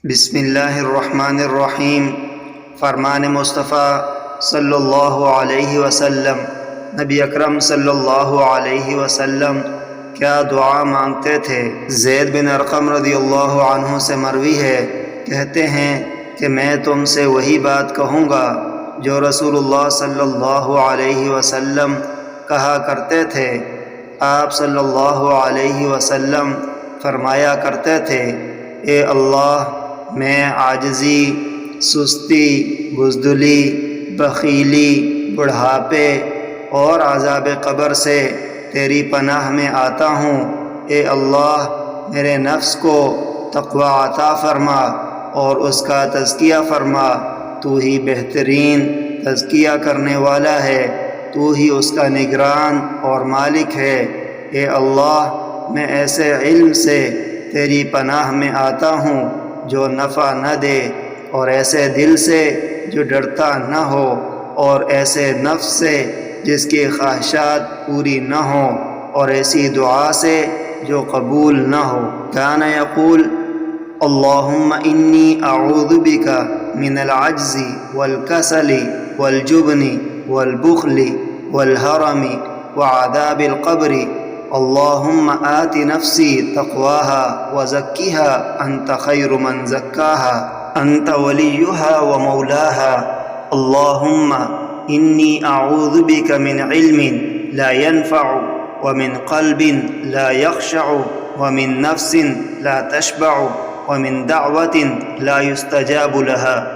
بسم اللہ الرحمن الرحیم۔ فرمان مصطفیٰ صلی اللہ علیہ وسلم، نبی اکرم صلی اللہ علیہ وسلم کیا دعا مانگتے تھے؟ زید بن ارقم رضی اللہ عنہ سے مروی ہے، کہتے ہیں کہ میں تم سے وہی بات کہوں گا جو رسول اللہ صلی اللہ علیہ وسلم کہا کرتے تھے۔ آپ صلی اللہ علیہ وسلم فرمایا کرتے تھے، اے اللہ، میں عاجزی، سستی، بزدلی، بخیلی، بڑھاپے اور عذاب قبر سے تیری پناہ میں آتا ہوں۔ اے اللہ، میرے نفس کو تقوی عطا فرما اور اس کا تزکیہ فرما۔ تو ہی بہترین تزکیہ کرنے والا ہے، تو ہی اس کا نگران اور مالک ہے۔ اے اللہ، میں ایسے علم سے تیری پناہ میں آتا ہوں جو نفع نہ دے، اور ایسے دل سے جو ڈرتا نہ ہو، اور ایسے نفس سے جس کی خواہشات پوری نہ ہوں، اور ایسی دعا سے جو قبول نہ ہو۔ کان یقول اللہم انی اعوذ بک من العجز والکسل والجبن والبخل والہرم وعذاب القبر اللہم آت نفسی تقواها وزکیها انت خیر من زکاها انت ولیها ومولاها اللہم انی اعوذ بک من علم لا ينفع ومن قلب لا يخشع ومن نفس لا تشبع ومن دعوة لا يستجاب لها۔